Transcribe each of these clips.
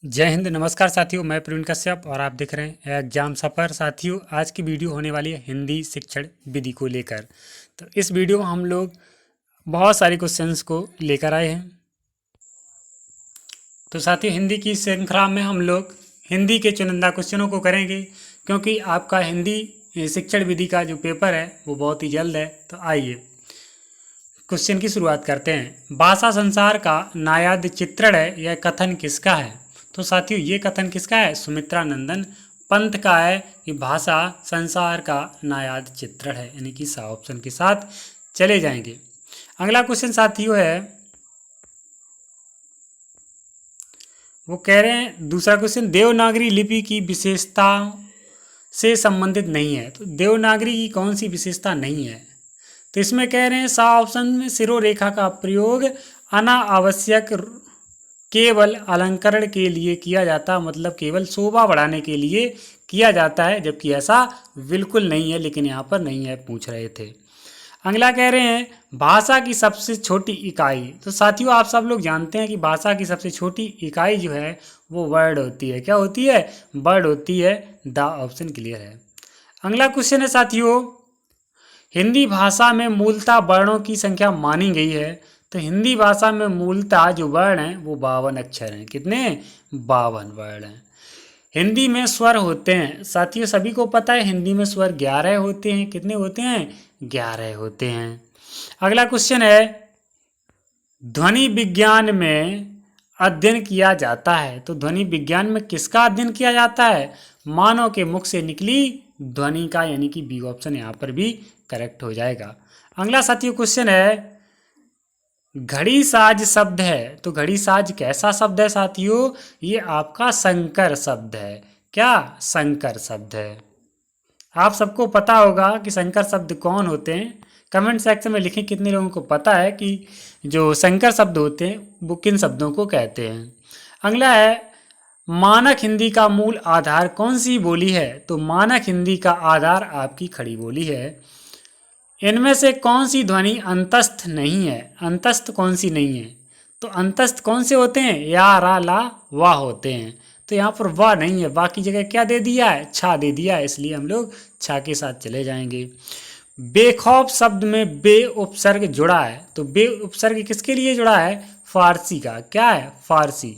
जय हिंद। नमस्कार साथियों, मैं प्रवीण कश्यप और आप देख रहे हैं एग्जाम सफ़र। साथियों, आज की वीडियो होने वाली है हिंदी शिक्षण विधि को लेकर। तो इस वीडियो में हम लोग बहुत सारे क्वेश्चंस को लेकर आए हैं। तो साथियों, हिंदी की श्रृंखला में हम लोग हिंदी के चुनिंदा क्वेश्चनों को करेंगे, क्योंकि आपका हिंदी शिक्षण विधि का जो पेपर है वो बहुत ही जल्द है। तो आइए क्वेश्चन की शुरुआत करते हैं। भाषा संसार का नायाब चित्रण है, यह कथन किसका है? तो साथियों, ये कथन किसका है? सुमित्रा नंदन पंत का है कि भाषा संसार का नायाब चित्रण है, यानी कि सा ऑप्शन के साथ चले जाएंगे। अगला क्वेश्चन साथियों है, वो कह रहे हैं दूसरा क्वेश्चन, देवनागरी लिपि की विशेषता से संबंधित नहीं है। तो देवनागरी की कौन सी विशेषता नहीं है? तो इसमें कह रहे हैं सा ऑप्शन में सिरोरेखा का प्रयोग अनावश्यक केवल अलंकरण के लिए किया जाता, मतलब केवल शोभा बढ़ाने के लिए किया जाता है, जबकि ऐसा बिल्कुल नहीं है, लेकिन यहाँ पर नहीं है पूछ रहे थे। अगला कह रहे हैं भाषा की सबसे छोटी इकाई। तो साथियों, आप सब लोग जानते हैं कि भाषा की सबसे छोटी इकाई जो है वो वर्ड होती है। क्या होती है? वर्ड होती है। द ऑप्शन क्लियर है। अगला क्वेश्चन है साथियों, हिंदी भाषा में मूलतः वर्णों की संख्या मानी गई है। तो हिंदी भाषा में मूलतः जो वर्ण हैं वो 52 अक्षर हैं। कितने? 52 वर्ण हैं। हिंदी में स्वर होते हैं साथियों, सभी को पता है हिंदी में स्वर 11 होते हैं। कितने होते हैं? 11 होते हैं। अगला क्वेश्चन है, ध्वनि विज्ञान में अध्ययन किया जाता है। तो ध्वनि विज्ञान में किसका अध्ययन किया जाता है? मानव के मुख से निकली ध्वनि का, यानी कि बी ऑप्शन यहाँ पर भी करेक्ट हो जाएगा। अगला साथियों क्वेश्चन है, घड़ी साज शब्द है। तो घड़ी साज कैसा शब्द है साथियों? ये आपका संकर शब्द है। क्या? संकर शब्द है। आप सबको पता होगा कि संकर शब्द कौन होते हैं। कमेंट सेक्शन में लिखें कितने लोगों को पता है कि जो संकर शब्द होते हैं वो किन शब्दों को कहते हैं। अगला है, मानक हिंदी का मूल आधार कौन सी बोली है? तो मानक हिंदी का आधार आपकी खड़ी बोली है। इनमें से कौन सी ध्वनि अंतस्थ नहीं है? अंतस्थ कौन सी नहीं है? तो अंतस्थ कौन से होते हैं? या, रा, ला, वाह होते हैं। तो यहाँ पर वाह नहीं है, बाकी जगह क्या दे दिया है? छा दे दिया है, इसलिए हम लोग छा के साथ चले जाएंगे। बेखौफ शब्द में बे उपसर्ग जुड़ा है। तो बे उपसर्ग किसके लिए जुड़ा है? फारसी का। क्या है? फारसी।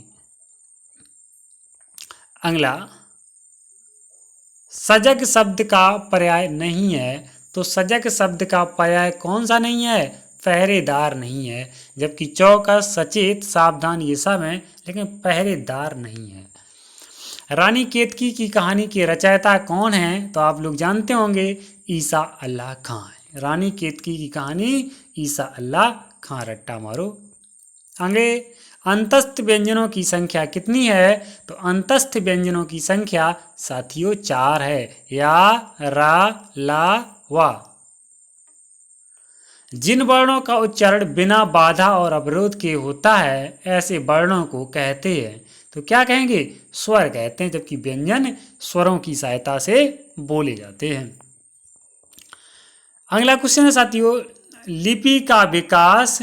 अगला, सजग शब्द का पर्याय नहीं है। तो सजग शब्द का पर्याय कौन सा नहीं है? पहरेदार नहीं है। जबकि चौकस, सचेत, सावधान ये सब हैं, लेकिन पहरेदार नहीं है। रानी केतकी की कहानी के रचयिता कौन हैं? तो आप लोग जानते होंगे, ईसा अल्लाह खां है। रानी केतकी की कहानी ईसा अल्लाह खां। रट्टा मारो। आगे, अंतस्थ व्यंजनों की संख्या कितनी है? तो अंतस्थ व्यंजनों की संख्या साथियों 4 है। या, रा, ला, वा। जिन वर्णों का उच्चारण बिना बाधा और अवरोध के होता है, ऐसे वर्णों को कहते हैं। तो क्या कहेंगे? स्वर कहते हैं, जबकि व्यंजन स्वरों की सहायता से बोले जाते हैं। अगला क्वेश्चन है साथियों, लिपि का विकास,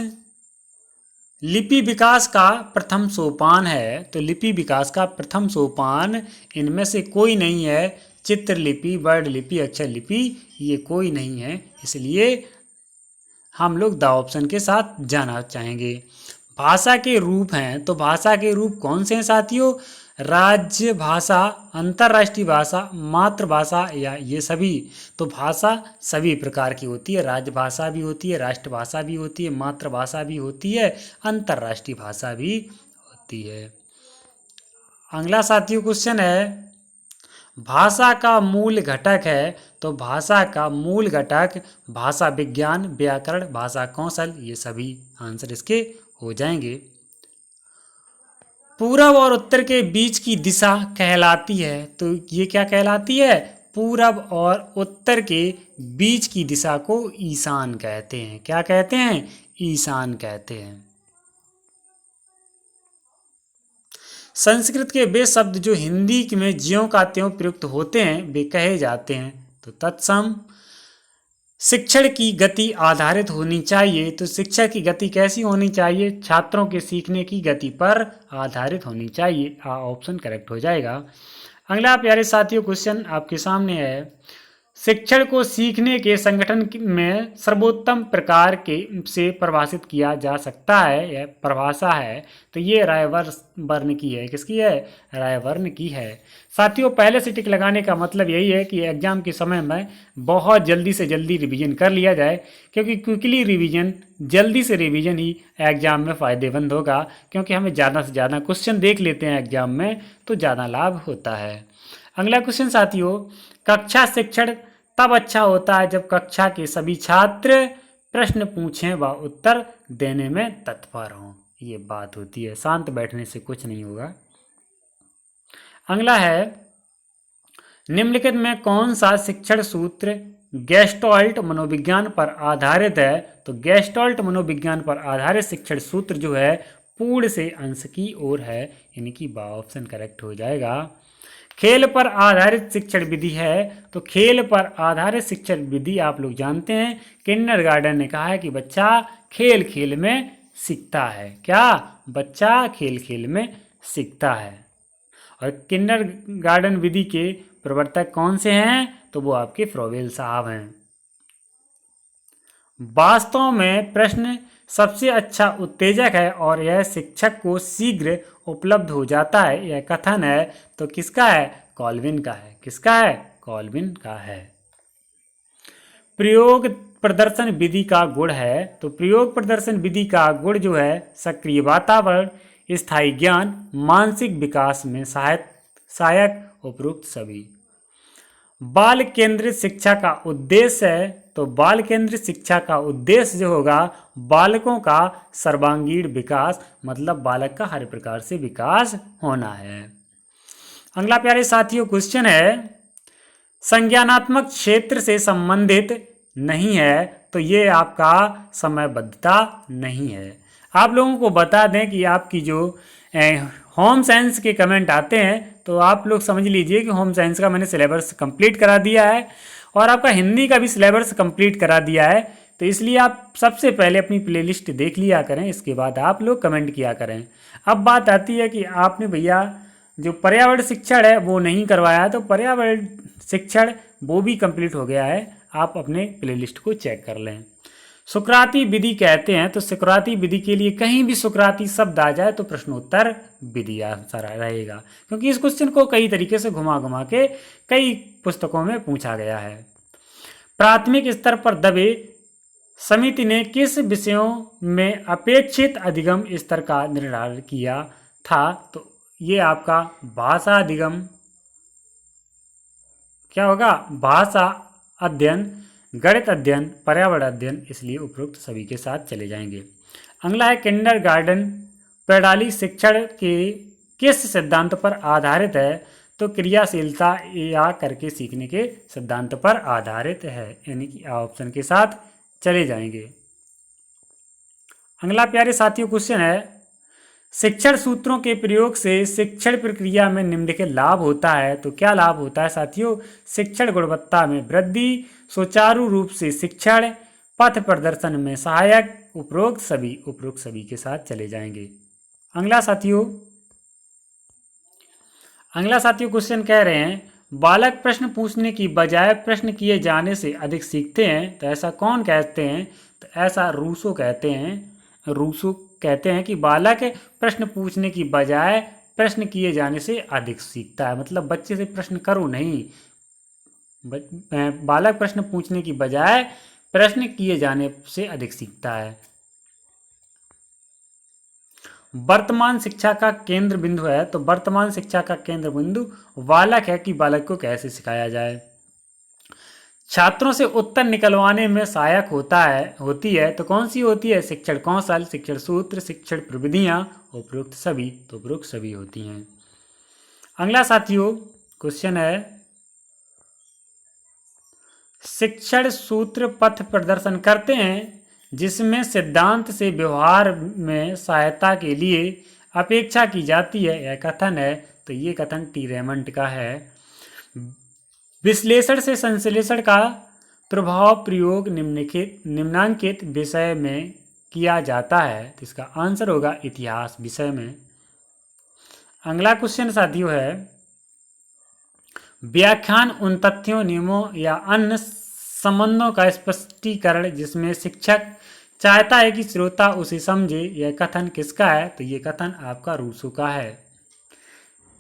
लिपि विकास का प्रथम सोपान है। तो लिपि विकास का प्रथम सोपान इनमें से कोई नहीं है। चित्रलिपि, वर्ड लिपि, अक्षर लिपि, ये कोई नहीं है, इसलिए हम लोग द ऑप्शन के साथ जाना चाहेंगे। भाषा के रूप हैं। तो भाषा के रूप कौन से हैं साथियों? राज्य भाषा, अंतर्राष्ट्रीय भाषा, मातृभाषा, या ये सभी? तो भाषा सभी प्रकार की होती है। राजभाषा भी होती है, राष्ट्रभाषा भी होती है, मातृभाषा भी होती है, अंतर्राष्ट्रीय भाषा भी होती है। अगला साथियों क्वेश्चन है, भाषा का मूल घटक है। तो भाषा का मूल घटक भाषा विज्ञान, व्याकरण, भाषा कौशल, ये सभी आंसर इसके हो जाएंगे। पूरब और उत्तर के बीच की दिशा कहलाती है। तो ये क्या कहलाती है? पूरब और उत्तर के बीच की दिशा को ईशान कहते हैं। क्या कहते हैं? ईशान कहते हैं। संस्कृत के वे शब्द जो हिंदी में ज्यों का त्यों प्रयुक्त होते हैं वे कहे जाते हैं। तो तत्सम, शिक्षण की गति आधारित होनी चाहिए। तो शिक्षा की गति कैसी होनी चाहिए? छात्रों के सीखने की गति पर आधारित होनी चाहिए। ऑप्शन करेक्ट हो जाएगा। अगला प्यारे साथियों क्वेश्चन आपके सामने है, शिक्षण को सीखने के संगठन में सर्वोत्तम प्रकार के से परिभाषित किया जा सकता है, यह परिभाषा है। तो ये रायवर्न की है। किसकी है? रायवर्न की है। साथियों पहले से टिक लगाने का मतलब यही है कि एग्जाम के समय में बहुत जल्दी से जल्दी रिवीजन कर लिया जाए, क्योंकि क्विकली रिवीजन, जल्दी से रिवीजन ही एग्जाम में फ़ायदेमंद होगा, क्योंकि हमें ज़्यादा से ज़्यादा क्वेश्चन देख लेते हैं एग्जाम में तो ज़्यादा लाभ होता है। अगला क्वेश्चन साथियों, कक्षा शिक्षण तब अच्छा होता है जब कक्षा के सभी छात्र प्रश्न पूछें व उत्तर देने में तत्पर हों। ये बात होती है, शांत बैठने से कुछ नहीं होगा। अगला है, निम्नलिखित में कौन सा शिक्षण सूत्र गेस्टॉल्ट मनोविज्ञान पर आधारित है? तो गेस्टॉल्ट मनोविज्ञान पर आधारित शिक्षण सूत्र जो है पूर्ण से अंश की ओर है, यानी कि बा ऑप्शन करेक्ट हो जाएगा। खेल पर आधारित शिक्षण विधि है। तो खेल पर आधारित शिक्षण विधि आप लोग जानते हैं, किंडरगार्टन ने कहा है कि बच्चा खेल खेल में सीखता है। क्या? बच्चा खेल खेल में सीखता है। और किंडरगार्टन विधि के प्रवर्तक कौन से हैं? तो वो आपके फ्रोवेल साहब हैं। वास्तव में प्रश्न सबसे अच्छा उत्तेजक है और यह शिक्षक को शीघ्र उपलब्ध हो जाता है, यह कथन है। तो किसका है? कॉल्विन का है। किसका है? कॉल्विन का है। प्रयोग प्रदर्शन विधि का गुण है। तो प्रयोग प्रदर्शन विधि का गुण जो है सक्रिय वातावरण, स्थायी ज्ञान, मानसिक विकास में सहायक, उपरोक्त सभी। बाल केंद्रित शिक्षा का उद्देश्य है। तो बाल केंद्रित शिक्षा का उद्देश्य जो होगा बालकों का सर्वांगीण विकास, मतलब बालक का हर प्रकार से विकास होना है। अगला प्यारे साथियों क्वेश्चन है, संज्ञानात्मक क्षेत्र से संबंधित नहीं है। तो ये आपका समयबद्धता नहीं है। आप लोगों को बता दें कि आपकी जो होम साइंस के कमेंट आते हैं तो आप लोग समझ लीजिए कि होम साइंस का मैंने सिलेबस कंप्लीट करा दिया है और आपका हिंदी का भी सिलेबस कंप्लीट करा दिया है। तो इसलिए आप सबसे पहले अपनी प्लेलिस्ट देख लिया करें, इसके बाद आप लोग कमेंट किया करें। अब बात आती है कि आपने भैया जो पर्यावरण शिक्षण है वो नहीं करवाया है, तो पर्यावरण शिक्षण वो भी कंप्लीट हो गया है, आप अपने प्लेलिस्ट को चेक कर लें। सुकराती विधि कहते हैं। तो सुकराती विधि के लिए कहीं भी सुकराती शब्द आ जाए तो प्रश्नोत्तर विधि आंसर रहेगा, क्योंकि इस क्वेश्चन को कई तरीके से घुमा घुमा के कई पुस्तकों में पूछा गया है। प्राथमिक स्तर पर दबे समिति ने किस विषयों में अपेक्षित अधिगम स्तर का निर्धारण किया था? तो ये आपका भाषा अधिगम क्या होगा? भाषा अध्ययन, गणित अध्ययन, पर्यावरण अध्ययन, इसलिए उपरोक्त सभी के साथ चले जाएंगे। अगला है, किंडरगार्टन प्रणाली शिक्षण के किस सिद्धांत पर आधारित है? तो क्रियाशीलता या करके सीखने के सिद्धांत पर आधारित है, यानी कि ऑप्शन के साथ चले जाएंगे। अगला प्यारे साथियों क्वेश्चन है, शिक्षण सूत्रों के प्रयोग से शिक्षण प्रक्रिया में निम्नलिखित लाभ होता है। तो क्या लाभ होता है साथियों? शिक्षण गुणवत्ता में वृद्धि, सुचारू रूप से शिक्षण, पथ प्रदर्शन में सहायक, उपरोक्त सभी के साथ चले जाएंगे। अगला साथियों क्वेश्चन कह रहे हैं, बालक प्रश्न पूछने की बजाय प्रश्न किए जाने से अधिक सीखते हैं। तो ऐसा कौन कहते हैं? तो ऐसा रूसो कहते हैं कि बालक प्रश्न पूछने की बजाय प्रश्न किए जाने से अधिक सीखता है। मतलब बच्चे से प्रश्न करो नहीं, बालक प्रश्न पूछने की बजाय प्रश्न किए जाने से अधिक सीखता है। वर्तमान शिक्षा का केंद्र बिंदु है। तो वर्तमान शिक्षा का केंद्र बिंदु बालक है कि बालक को कैसे सिखाया जाए। छात्रों से उत्तर निकलवाने में सहायक होती है। तो कौन सी होती है? शिक्षण कौशल, शिक्षण सूत्र, शिक्षण प्रविधियां, उपरोक्त सभी। तो उपरोक्त सभी होती हैं। अगला साथियों क्वेश्चन है, शिक्षण सूत्र पथ प्रदर्शन करते हैं जिसमें सिद्धांत से व्यवहार में सहायता के लिए अपेक्षा की जाती है, यह कथन है। तो ये कथन टी रेमंड का है। विश्लेषण से संश्लेषण का प्रभाव प्रयोग निम्नांकित विषय में किया जाता है, तो इसका आंसर होगा इतिहास विषय में। अगला क्वेश्चन साथियों है, व्याख्यान उन तथ्यों, नियमों या अन्य संबंधों का स्पष्टीकरण जिसमें शिक्षक चाहता है कि श्रोता उसे समझे। यह कथन किसका है? तो ये कथन आपका रूसो का है।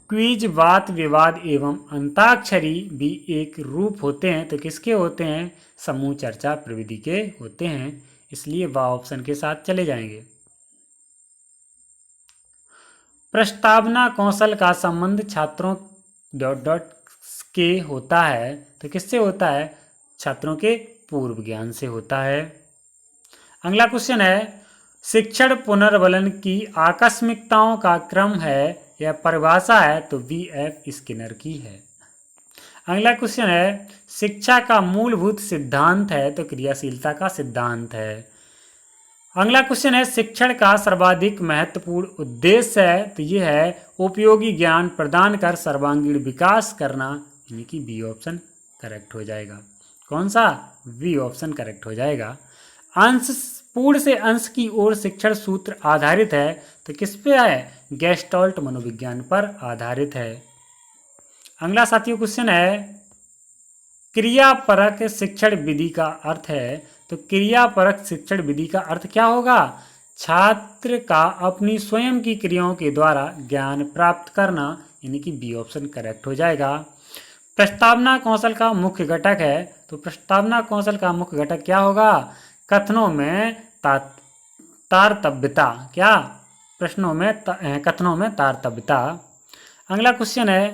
क्विज, वाद विवाद एवं अंताक्षरी भी एक रूप होते हैं, तो किसके होते हैं? समूह चर्चा प्रविधि के होते हैं, इसलिए वह ऑप्शन के साथ चले जाएंगे। प्रस्तावना कौशल का संबंध छात्रों डॉट डॉट के होता है, तो किससे होता है? छात्रों के पूर्व ज्ञान से होता है। अगला क्वेश्चन है, शिक्षण पुनर्बलन की आकस्मिकताओं का क्रम है या परिभाषा है? तो V.F. स्किनर की है। अगला क्वेश्चन है, शिक्षा का मूलभूत सिद्धांत है? तो क्रियाशीलता का सिद्धांत है। अगला क्वेश्चन है, शिक्षण का सर्वाधिक महत्वपूर्ण उद्देश्य है? तो ये है उपयोगी ज्ञान प्रदान कर सर्वांगीण विकास करना, यानी कि बी ऑप्शन करेक्ट हो जाएगा। कौन सा? बी ऑप्शन करेक्ट हो जाएगा। अंश पूर्ण से अंश की ओर शिक्षण सूत्र आधारित है, तो किस पे है? गेस्टॉल्ट मनोविज्ञान पर आधारित है। अगला साथियों क्वेश्चन है, क्रियापरक शिक्षण विधि का अर्थ है? तो क्रियापरक शिक्षण विधि का अर्थ क्या होगा? छात्र का अपनी स्वयं की क्रियाओं के द्वारा ज्ञान प्राप्त करना, यानी कि बी ऑप्शन करेक्ट हो जाएगा। प्रस्तावना कौशल का मुख्य घटक है, तो प्रस्तावना कौशल का मुख्य घटक क्या होगा? कथनों में तारतम्यता। क्या? प्रश्नों में कथनों में तारतम्यता। अगला क्वेश्चन है,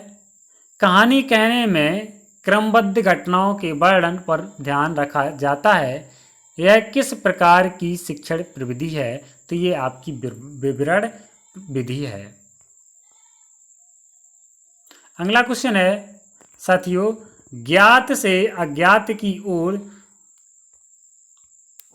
कहानी कहने में क्रमबद्ध घटनाओं के वर्णन पर ध्यान रखा जाता है, यह किस प्रकार की शिक्षण प्रविधि है? तो ये आपकी विवरण विधि है। अगला क्वेश्चन है साथियों, ज्ञात से अज्ञात की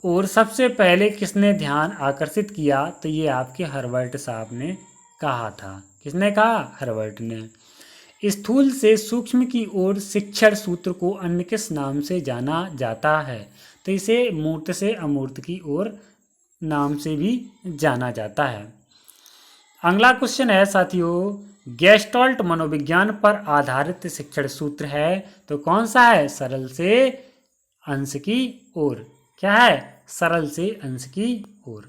ओर सबसे पहले किसने ध्यान आकर्षित किया? तो ये आपके हर्बर्ट साहब ने कहा था। किसने कहा? हर्बर्ट ने। स्थूल से सूक्ष्म की ओर शिक्षण सूत्र को अन्य किस नाम से जाना जाता है? तो इसे मूर्त से अमूर्त की ओर नाम से भी जाना जाता है। अगला क्वेश्चन है साथियों, गेस्टॉल्ट मनोविज्ञान पर आधारित शिक्षण सूत्र है, तो कौन सा है? सरल से अंश की ओर। क्या है? सरल से अंश की ओर।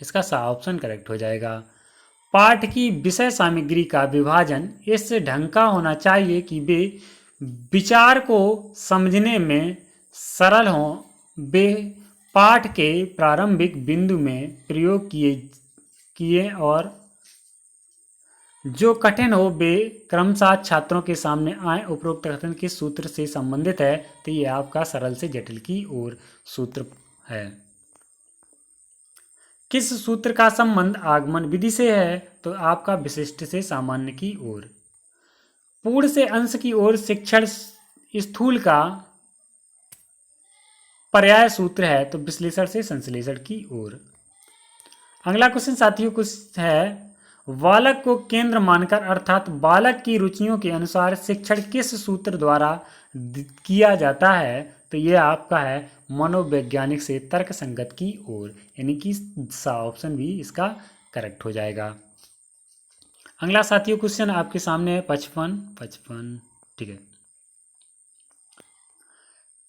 इसका सा ऑप्शन करेक्ट हो जाएगा। पाठ की विषय सामग्री का विभाजन इस ढंग का होना चाहिए कि वे विचार को समझने में सरल हों। वे पाठ के प्रारंभिक बिंदु में प्रयोग किए और जो कठिन हो वे क्रमशः छात्रों के सामने आए। उपरोक्त कथन किस सूत्र से संबंधित है? तो ये आपका सरल से जटिल की ओर सूत्र है। किस सूत्र का संबंध आगमन विधि से है? तो आपका विशिष्ट से सामान्य की ओर। पूर्ण से अंश की ओर शिक्षण स्थूल का पर्याय सूत्र है, तो विश्लेषण से संश्लेषण की ओर। अगला क्वेश्चन साथियों कुछ है, बालक को केंद्र मानकर अर्थात बालक की रुचियों के अनुसार शिक्षण किस सूत्र द्वारा किया जाता है? तो यह आपका है मनोवैज्ञानिक से तर्क संगत की ओर, यानी कि सा ऑप्शन भी इसका करेक्ट हो जाएगा। अगला साथियों क्वेश्चन आपके सामने है 55। ठीक है,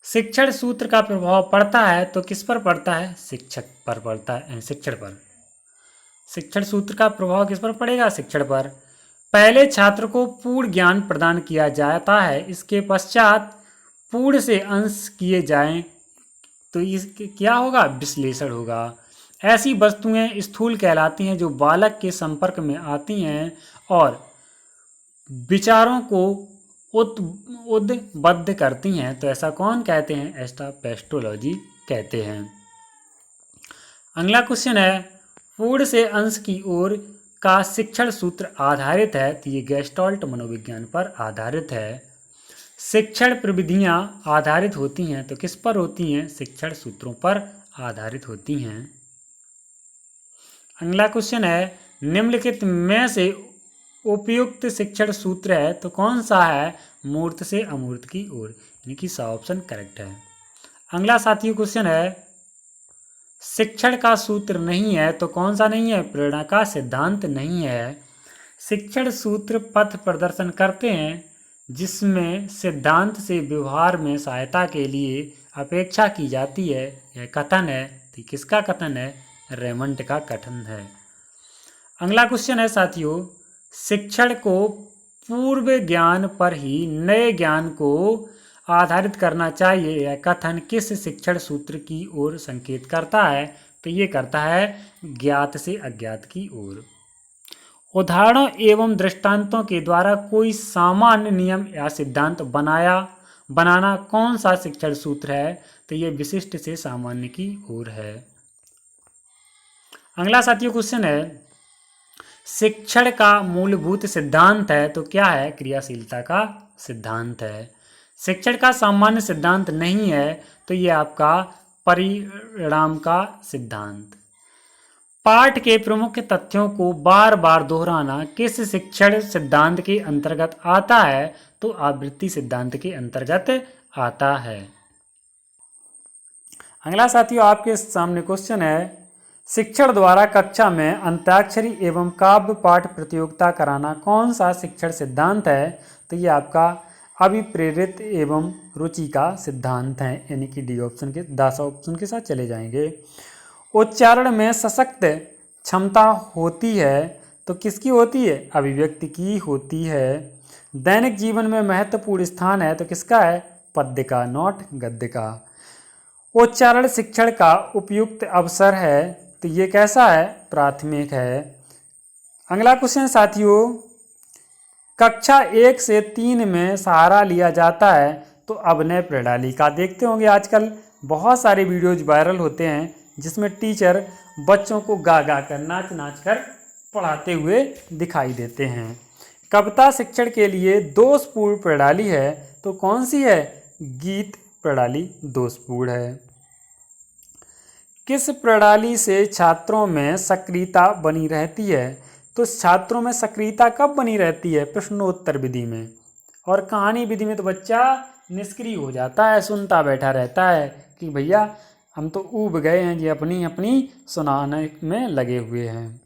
शिक्षण सूत्र का प्रभाव पड़ता है, तो किस पर पड़ता है? शिक्षक पर पड़ता है, शिक्षण पर। शिक्षण सूत्र का प्रभाव किस पर पड़ेगा? शिक्षण पर। पहले छात्र को पूर्ण ज्ञान प्रदान किया जाता है, इसके पश्चात पूर्ण से अंश किए जाएं, तो इसके क्या होगा? विश्लेषण होगा। ऐसी वस्तुएं स्थूल कहलाती हैं जो बालक के संपर्क में आती हैं और विचारों को उद्बुद्ध करती हैं, तो ऐसा कौन कहते हैं? एस्टापेस्टोलॉजी कहते हैं। अगला क्वेश्चन है, पूर्ण से अंश की ओर का शिक्षण सूत्र आधारित है, तो ये गेस्टॉल्ट मनोविज्ञान पर आधारित है। शिक्षण प्रविधियां आधारित होती हैं, तो किस पर होती हैं? शिक्षण सूत्रों पर आधारित होती हैं। अगला क्वेश्चन है, निम्नलिखित में से उपयुक्त शिक्षण सूत्र है, तो कौन सा है? मूर्त से अमूर्त की ओर, यानी कि सा ऑप्शन करेक्ट है। अगला साथियों क्वेश्चन है, शिक्षण का सूत्र नहीं है तो कौन सा नहीं है? प्रेरणा का सिद्धांत नहीं है। शिक्षण सूत्र पथ प्रदर्शन करते हैं जिसमें सिद्धांत से व्यवहार में सहायता के लिए अपेक्षा की जाती है, यह कथन है। तो किसका कथन है? रेमंड का कथन है। अगला क्वेश्चन है साथियों, शिक्षण को पूर्व ज्ञान पर ही नए ज्ञान को आधारित करना चाहिए, यह कथन किस शिक्षण सूत्र की ओर संकेत करता है? तो ये करता है ज्ञात से अज्ञात की ओर। उदाहरणों एवं दृष्टांतों के द्वारा कोई सामान्य नियम या सिद्धांत बनाना कौन सा शिक्षण सूत्र है? तो ये विशिष्ट से सामान्य की ओर है। अगला साथियों क्वेश्चन है, शिक्षण का मूलभूत सिद्धांत है तो क्या है? क्रियाशीलता का सिद्धांत है। शिक्षण का सामान्य सिद्धांत नहीं है तो ये आपका परिणाम का सिद्धांत। पाठ के प्रमुख तथ्यों को बार बार दोहराना किस शिक्षण सिद्धांत के अंतर्गत आता है? तो आवृत्ति सिद्धांत के अंतर्गत आता है। अगला साथियों आपके सामने क्वेश्चन है, शिक्षण द्वारा कक्षा में अंताक्षरी एवं काव्य पाठ प्रतियोगिता कराना कौन सा शिक्षण सिद्धांत है? तो ये आपका अभिप्रेरित एवं रुचि का सिद्धांत है, यानी कि डी ऑप्शन के 10 ऑप्शन के साथ चले जाएंगे। उच्चारण में सशक्त क्षमता होती है तो किसकी होती है? अभिव्यक्ति की होती है। दैनिक जीवन में महत्वपूर्ण स्थान है तो किसका है? पद्य का, नॉट गद्य का। उच्चारण शिक्षण का उपयुक्त अवसर है तो ये कैसा है? प्राथमिक है। अगला क्वेश्चन साथियों, कक्षा 1 से 3 में सहारा लिया जाता है तो अभिनय प्रणाली का। देखते होंगे आजकल बहुत सारे वीडियोज वायरल होते हैं जिसमें टीचर बच्चों को गा गा कर नाच नाच कर पढ़ाते हुए दिखाई देते हैं। कविता शिक्षण के लिए दोषपूर्ण प्रणाली है तो कौन सी है? गीत प्रणाली दोषपूर्ण है। किस प्रणाली से छात्रों में सक्रियता बनी रहती है? तो छात्रों में सक्रियता कब बनी रहती है? प्रश्नोत्तर विधि में। और कहानी विधि में तो बच्चा निष्क्रिय हो जाता है, सुनता बैठा रहता है कि भैया हम तो ऊब गए हैं, ये अपनी अपनी सुनाने में लगे हुए हैं।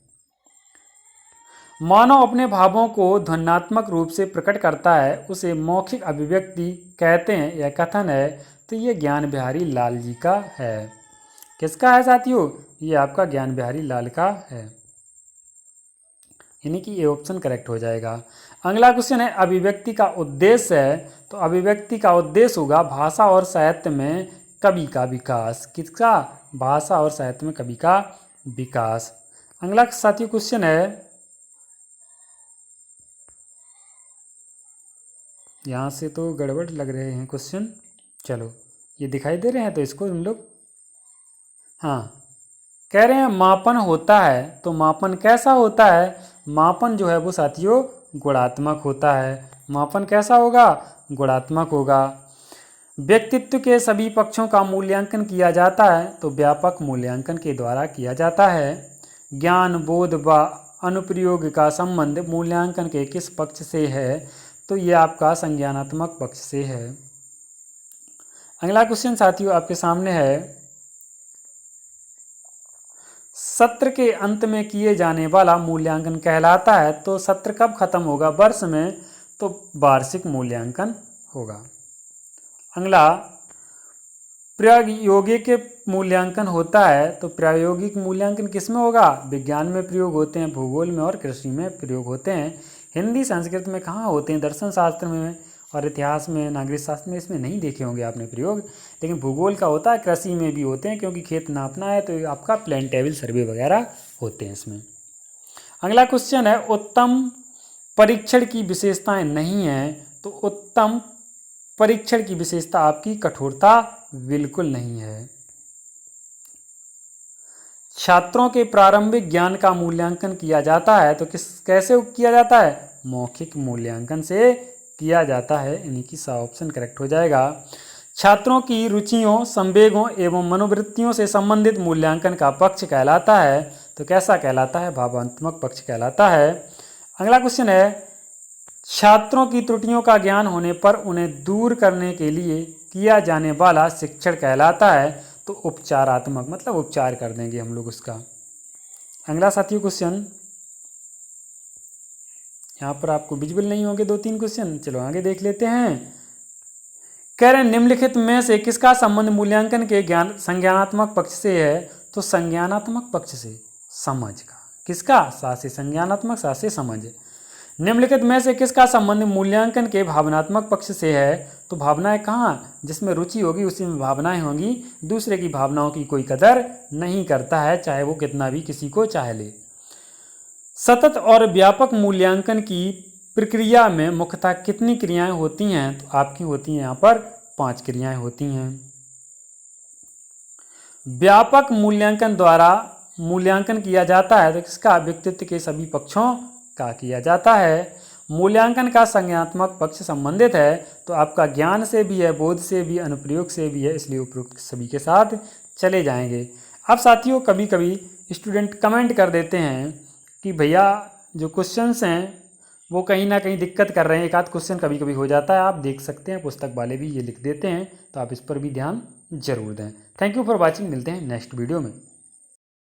मानव अपने भावों को ध्वन्यात्मक रूप से प्रकट करता है, उसे मौखिक अभिव्यक्ति कहते हैं, यह कथन है। तो ये ज्ञान बिहारी लाल जी का है। किसका है साथियों? ये आपका ज्ञान बिहारी लाल का है, यानी कि ये ऑप्शन करेक्ट हो जाएगा। अगला क्वेश्चन है, अभिव्यक्ति का उद्देश्य है तो अभिव्यक्ति का उद्देश्य होगा भाषा और साहित्य में कवि का विकास। किसका? भाषा और साहित्य में कवि का विकास। अगला साथियों क्वेश्चन है, यहाँ से तो गड़बड़ लग रहे हैं क्वेश्चन, चलो ये दिखाई दे रहे हैं तो इसको हम लोग, हाँ कह रहे हैं मापन होता है तो मापन कैसा होता है? मापन जो है वो साथियों गुणात्मक होता है। मापन कैसा होगा? गुणात्मक होगा। व्यक्तित्व के सभी पक्षों का मूल्यांकन किया जाता है तो व्यापक मूल्यांकन के द्वारा किया जाता है। ज्ञान बोध व अनुप्रयोग का संबंध मूल्यांकन के किस पक्ष से है? तो ये आपका संज्ञानात्मक पक्ष से है। अगला क्वेश्चन साथियों आपके सामने है, सत्र के अंत में किए जाने वाला मूल्यांकन कहलाता है तो सत्र कब खत्म होगा? वर्ष में, तो वार्षिक मूल्यांकन होगा। अगला प्रायोगिक मूल्यांकन होता है तो प्रायोगिक मूल्यांकन किस में होगा? विज्ञान में प्रयोग होते हैं, भूगोल में और कृषि में प्रयोग होते हैं। हिंदी संस्कृत में कहाँ होते हैं? दर्शन शास्त्र में और इतिहास में, नागरिक शास्त्र में इसमें नहीं देखे होंगे आपने प्रयोग, लेकिन भूगोल का होता है, कृषि में भी होते हैं क्योंकि खेत नापना है तो आपका प्लान टेबल सर्वे वगैरह होते हैं इसमें। अगला क्वेश्चन है, उत्तम परीक्षण की विशेषताएं नहीं है तो उत्तम परीक्षण की विशेषता आपकी कठोरता बिल्कुल नहीं है। छात्रों के प्रारंभिक ज्ञान का मूल्यांकन किया जाता है तो कैसे किया जाता है? मौखिक मूल्यांकन से किया जाता है, यानी कि सा ऑप्शन करेक्ट हो जाएगा। छात्रों की रुचियों, संवेगों एवं मनोवृत्तियों से संबंधित मूल्यांकन का पक्ष कहलाता है तो कैसा कहलाता है? भावात्मक पक्ष कहलाता है। अगला क्वेश्चन है, छात्रों की त्रुटियों का ज्ञान होने पर उन्हें दूर करने के लिए किया जाने वाला शिक्षण कहलाता है। तो उपचारात्मक, मतलब उपचार कर देंगे हम लोग उसका। अगला साथियों क्वेश्चन, यहाँ पर आपको विजुअल नहीं होंगे 2-3 क्वेश्चन, चलो आगे देख लेते हैं। कह रहे हैं निम्नलिखित में से किसका संबंध मूल्यांकन के ज्ञान संज्ञानात्मक पक्ष से है। तो संज्ञानात्मक पक्ष से, समझ का। किसका? सा से संज्ञानात्मक, सा से समझ। निम्नलिखित में से किसका संबंध मूल्यांकन के भावनात्मक पक्ष से है। तो भावनाएं कहाँ, जिसमें रुचि होगी उसी में भावनाएं होंगी। दूसरे की भावनाओं की कोई कदर नहीं करता है, चाहे वो कितना भी किसी को चाह ले। सतत और व्यापक मूल्यांकन की प्रक्रिया में मुख्यतः कितनी क्रियाएं होती हैं। तो आपकी होती हैं यहाँ पर 5 क्रियाएं होती हैं। व्यापक मूल्यांकन द्वारा मूल्यांकन किया जाता है तो किसका? व्यक्तित्व के सभी पक्षों का किया जाता है। मूल्यांकन का संज्ञानात्मक पक्ष संबंधित है तो आपका ज्ञान से भी है, बोध से भी, अनुप्रयोग से भी है, इसलिए उपरोक्त सभी के साथ चले जाएंगे। अब साथियों कभी कभी स्टूडेंट कमेंट कर देते हैं कि भैया जो क्वेश्चंस हैं वो कहीं ना कहीं दिक्कत कर रहे हैं, एक आध क्वेश्चन कभी कभी हो जाता है, आप देख सकते हैं पुस्तक वाले भी ये लिख देते हैं, तो आप इस पर भी ध्यान जरूर दें। थैंक यू फॉर वॉचिंग, मिलते हैं नेक्स्ट वीडियो में।